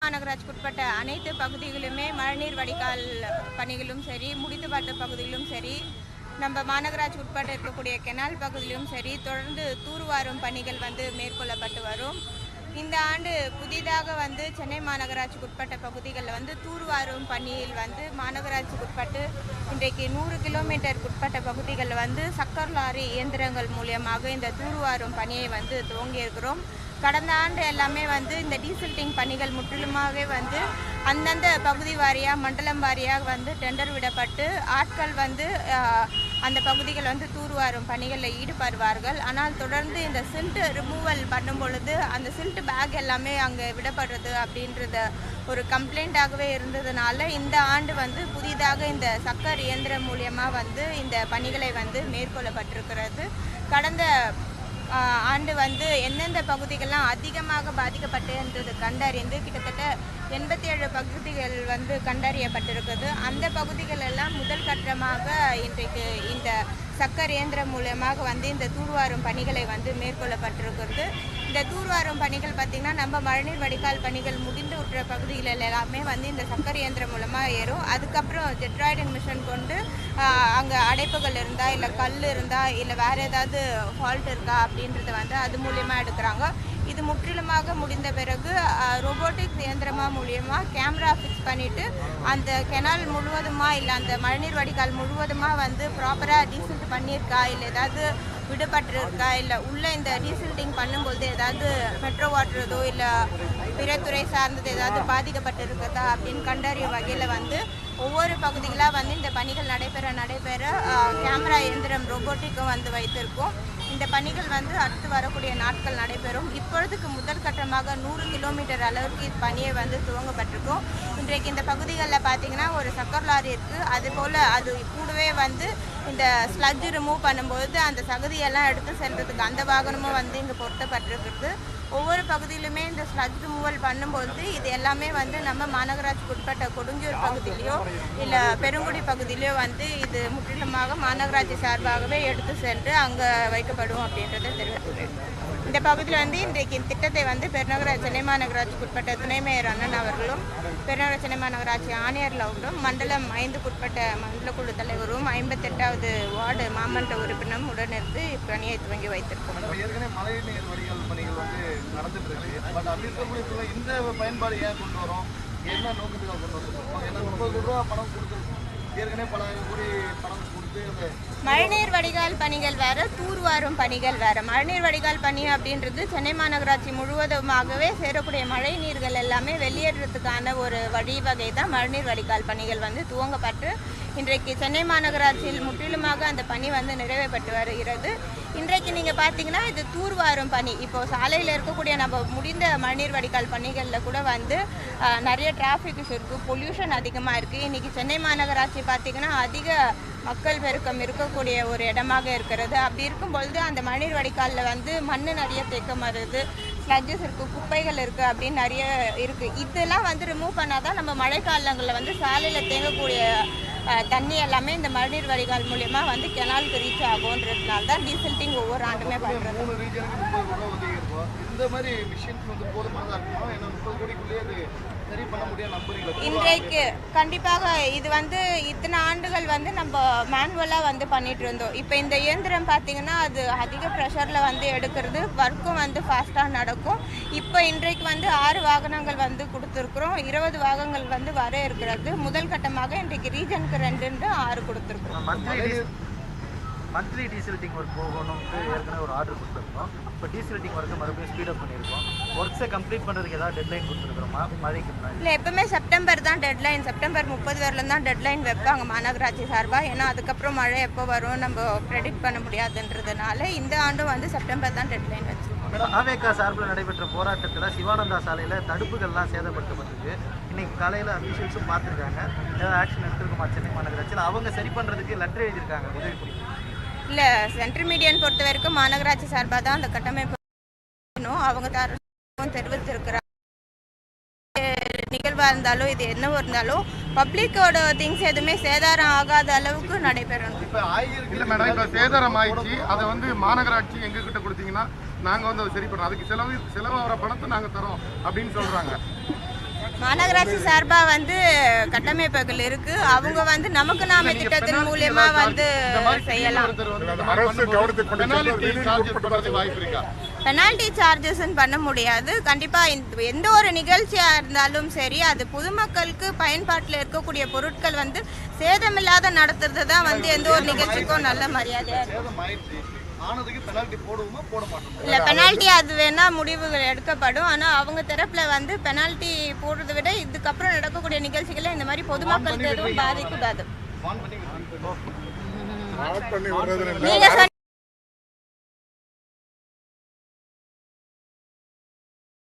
மாநகராட்சிக்குட்பட்ட அனைத்து பகுதிகளுமே மழைநீர் வடிகால் பணிகளும் சரி, முடித்துப்பாட்டு பகுதிகளும் சரி, நம்ம மாநகராட்சி உட்பட்ட இருக்கக்கூடிய கெனால் பகுதியிலும் சரி தொடர்ந்து தூர்வாரும் பணிகள் மேற்கொள்ளப்பட்டு வரும். இந்த ஆண்டு புதிதாக சென்னை மாநகராட்சிக்கு உட்பட்ட பகுதிகளில் தூர்வாரும் பணியில் மாநகராட்சிக்கு உட்பட்டு இன்றைக்கு 100 கிலோமீட்டருக்கு உட்பட்ட பகுதிகளில் சக்கர் லாரி இயந்திரங்கள் மூலியமாக இந்த தூர்வாரும் பணியை துவங்கியிருக்கிறோம். கடந்த ஆண்டு எல்லாமே இந்த டீசில்டிங் பணிகள் முற்றிலுமாகவே அந்தந்த பகுதி வாரியாக மண்டலம் வாரியாக டெண்டர் விடப்பட்டு ஆட்கள் அந்த பகுதிகள் தூர்வாரும் பணிகளில் ஈடுபடுவார்கள். ஆனால் தொடர்ந்து இந்த சில்ட் ரிமூவல் பண்ணும் பொழுது அந்த சில்ட் பேக் எல்லாமே அங்கே விடப்படுறது அப்படின்றத ஒரு கம்ப்ளைண்ட்டாகவே இருந்ததுனால இந்த ஆண்டு புதிதாக இந்த சக்கர் இயந்திரம் மூலியமாக இந்த பணிகளை மேற்கொள்ளப்பட்டிருக்கிறது. கடந்த ஆண்டு எந்தெந்த பகுதிகள்லாம் அதிகமாக பாதிக்கப்பட்டது கண்டறிந்து கிட்டத்தட்ட 87 பகுதிகள் கண்டறியப்பட்டிருக்குது. அந்த பகுதிகள் எல்லாம் முதல் கட்டமாக இன்றைக்கு இந்த சக்கர் இயந்திரம் மூலமாக இந்த தூர்வாரும் பணிகளை மேற்கொள்ளப்பட்டிருக்கிறது. இந்த தூர்வாரும் பணிகள் பார்த்திங்கன்னா நம்ம மழைநீர் வடிகால் பணிகள் முடிந்து விட்டுற பகுதிகள் எல்லாமே இந்த சக்கர் இயந்திரம் மூலமாக ஏறும். அதுக்கப்புறம் ஜெட்ராய்டன் மிஷின் கொண்டு அங்கே அடைப்புகள் இருந்தால் இல்லை கல் இருந்தால் இல்லை வேறு ஏதாவது ஃபால்ட் இருக்கா அப்படின்றத அது மூலியமாக எடுக்கிறாங்க. இது முற்றிலுமாக முடிந்த பிறகு ரோபோட்டிக்ஸ் இயந்திரமாக மூலியமாக கேமரா ஃபிக்ஸ் பண்ணிவிட்டு அந்த கெனால் முழுவதுமாக இல்லை அந்த மழைநீர் வடிகால் முழுவதுமாக ப்ராப்பராக டீசில்ட் பண்ணியிருக்கா இல்லை ஏதாவது விடுபட்டிருக்கா இல்லை உள்ளே இந்த டீசில்டிங் பண்ணும்போது ஏதாவது மெட்ரோ வாட்டரதோ இல்லை பிற துறை சார்ந்தது ஏதாவது பாதிக்கப்பட்டிருக்கிறதா அப்படின்னு கண்டறியும் வகையில் ஒவ்வொரு பகுதிகளாக இந்த பணிகள் நடைபெற கேமரா இயந்திரம் ரோபோட்டிக்கும் வைத்திருக்கோம். இந்த பணிகள் அடுத்து வரக்கூடிய நாட்கள் நடைபெறும். இப்பொழுதுக்கு முதல் கட்டமாக 100 கிலோமீட்டர் அளவுக்கு பணியை துவங்கப்பட்டிருக்கும். இன்றைக்கு இந்த பகுதிகளில் பார்த்திங்கன்னா ஒரு சக்கர் லாரி இருக்குது. அதுபோல் அது கூடவே இந்த ஸ்லட்ஜ் ரிமூவ் பண்ணும்போது அந்த சகதியெல்லாம் எடுத்து செல்றதுக்கு அந்த வாகனமும் இங்கே பொருத்தப்பட்டிருக்கிறது. ஒவ்வொரு பகுதியிலுமே இந்த ஸ்லட்ஜ் ரிமூவல் பண்ணும்போது இது எல்லாமே நம்ம மாநகராட்சிக்கு உட்பட்ட கொடுஞ்சூர் பகுதியிலையோ இல்லை பெருங்குடி பகுதியிலையோ இது முற்றிலுமாக மாநகராட்சி சார்பாகவே எடுத்து சென்று அங்கே வைக்கப்படும் அப்படின்றத தெரிவித்துள்ளேன். இந்த பகுதியில் இன்றைக்கு திட்டத்தை பெருநகர சென்னை மாநகராட்சிக்கு உட்பட்ட துணை மேயர் அண்ணன் அவர்களும் பெருநகர சென்னை மாநகராட்சி ஆணையர் லவுடும் மண்டலம் 5க்குட்பட்ட மண்டல குழு தலைவரும் 58வது வார்டு மாமன்ற உறுப்பினரும் உடனிருந்து இப்பணியை துவங்கி வைத்திருக்கோம். ஏற்கனவே மழைநீர் வடிகால் பணிகள் நடந்துட்டு இருக்கு. பட் அப்படி இருக்கக்கூடிய இந்த பயன்பாடு ஏன் கொண்டு வரோம், என்ன நோக்கத்துக்காக கொண்டு வந்திருக்கோம்? ஏன்னா 30 கோடி ரூபா பணம் கொடுத்துருக்கோம். ஏற்கனவே பல கோடி பணம் கொடுத்து மழைநீர் வடிகால் பணிகள் வேறு, தூர்வாரும் பணிகள் வேறு. மழைநீர் வடிகால் பணி அப்படின்றது சென்னை மாநகராட்சி முழுவதுமாகவே சேரக்கூடிய மழை நீர்கள் எல்லாமே வெளியேறதுக்கான ஒரு வழிவகை தான் மழைநீர் வடிகால் பணிகள் துவங்கப்பட்டு இன்றைக்கு சென்னை மாநகராட்சியில் முற்றிலுமாக அந்த பணி நிறைவேற்றப்பட்டு வருகிறது. இன்றைக்கு நீங்கள் பார்த்தீங்கன்னா இது தூர்வாரும் பணி. இப்போது சாலையில் இருக்கக்கூடிய நம்ம முடிந்த மழைநீர் வடிகால் பணிகளில் கூட நிறைய டிராஃபிக் இருக்குது, பொல்யூஷன் அதிகமாக இருக்குது. இன்றைக்கி சென்னை மாநகராட்சி பார்த்திங்கன்னா அதிக மக்கள் பெருக்கம் இருக்கக்கூடிய ஒரு இடமாக இருக்கிறது. அப்படி இருக்கும்பொழுது அந்த மழைநீர் வடிகாலில் மண் நிறைய தேக்கம் வருது, ஸ்லட்ஜஸ் இருக்குது, குப்பைகள் இருக்குது அப்படின்னு நிறைய இருக்குது. இதெல்லாம் ரிமூவ் பண்ணால் தான் நம்ம மழைக்காலங்களில் சாலையில் தேங்கக்கூடிய தண்ணி எல்லாமே இந்த மழைநீர் வடிகால் மூலியமாக கெனாலுக்கு ரீச் ஆகும்ன்றதுனால தான் டீசில்டிங் ஒவ்வொரு ஆண்டுமே பண்ணுறது. இந்த மாதிரி மிஷின்ஸ் போதுமானதாக இருக்கணும். ஏன்னா 30 கோடிக்குள்ளேயே சரி பண்ண முடியாது நம்புறீங்களா? இன்றைக்கு கண்டிப்பாக இது இத்தனை ஆண்டுகள் நம்ம மேனுவலாக பண்ணிட்டு இருந்தோம். இப்போ இந்த இயந்திரம் பார்த்தீங்கன்னா அது அதிக ப்ரெஷரில் எடுக்கிறது, ஒர்க்கும் ஃபாஸ்ட்டாக நடக்கும். இப்போ இன்றைக்கு 6 வாகனங்கள் கொடுத்துருக்குறோம், 20 வாகனங்கள் வர இருக்கிறது. முதல் கட்டமாக இன்றைக்கு ரீஜனுக்கு 2 6 கொடுத்துருக்குறோம். மந்த்லி டீசில்டிங் ஒர்க் போகணும்னு ஏற்கனவே ஒரு ஆர்டர் கொடுத்துருக்கோம். இப்போ டீசில்டிங் ஒர்க்கு மறுபடியும் ஸ்பீடப் பண்ணியிருக்கோம். ஒர்க்ஸை கம்ப்ளீட் பண்ணுறதுக்கு ஏதாவது டெட்லைன் கொடுத்துருக்குறோமா மழைக்கு முன்னாடி? இல்லை, எப்பவுமே செப்டம்பர் தான் டெட்லைன். செப்டம்பர் 30 வரலாம் தான் டெட்லைன் வைப்பாங்க மாநகராட்சி சார்பாக. ஏன்னா அதுக்கப்புறம் மழை எப்போ வரும் நம்ம ப்ரெடிக்ட் பண்ண முடியாதுன்றதுனால இந்த ஆண்டும் செப்டம்பர் தான் டெட்லைன் வச்சுருக்கோம். ஆவேகா சார்பில் நடைபெற்ற போராட்டத்தில் சிவானந்தா சாலையில் தடுப்புகள்லாம் சேதப்படுத்தப்பட்டிருக்கு. இன்னைக்கு காலையில் அஃபீஷியல்ஸும் பார்த்துருக்காங்க. ஏதாவது ஆக்ஷன் எடுத்துருக்குமா சென்னை மாநகராட்சியில்? அவங்க சரி பண்ணுறதுக்கு லெட்டர் எழுதியிருக்காங்க உதவி புரியும். இல்லை, சென்ட்ரல் மீடியன் பொறுத்த வரைக்கும் மாநகராட்சி சார்பாக தான் அந்த கட்டமைப்பு அவங்க தெரிவித்திருக்கிறாங்க. நிகழ்வாக இருந்தாலும் இது என்னவோ இருந்தாலும் பப்ளிக்கோட திங்ஸ் எதுவுமே சேதாரம் ஆகாத அளவுக்கு நடைபெறணும். இல்லை மேடம், இப்போ சேதாரம் ஆயிடுச்சு. அதை மாநகராட்சி எங்ககிட்ட கொடுத்தீங்கன்னா நாங்கள் அதை சரி பண்ணுறோம். அதுக்கு செலவாகிற பணத்தை நாங்கள் தரோம் அப்படின்னு சொல்கிறாங்க. மாநகராட்சி சார்பாக வந்து கட்டமைப்புகள் இருக்கு. அவங்க வந்து நமக்கு நாம திட்டத்தின் மூலியமா வந்து செய்யலாம். பெனால்டி சார்ஜஸ்ன்னு பண்ண முடியாது. கண்டிப்பா எந்த ஒரு நிகழ்ச்சியா இருந்தாலும் சரி, அது பொதுமக்களுக்கு பயன்பாட்டில் இருக்கக்கூடிய பொருட்கள் வந்து சேதமில்லாத நடத்துறது தான் வந்து எந்த ஒரு நிகழ்ச்சிக்கும் நல்ல மரியாதையா இருக்கும். இல்லை, பெனால்ட்டி அது வேணா முடிவுகள் எடுக்கப்படும். ஆனால் அவங்க தரப்புல வந்து பெனால்ட்டி போடுறதை விட இதுக்கப்புறம் நடக்கக்கூடிய நிகழ்ச்சிகளை இந்த மாதிரி பொதுமக்களுக்கு எதுவும் பாதிக்கூடாது. நீங்க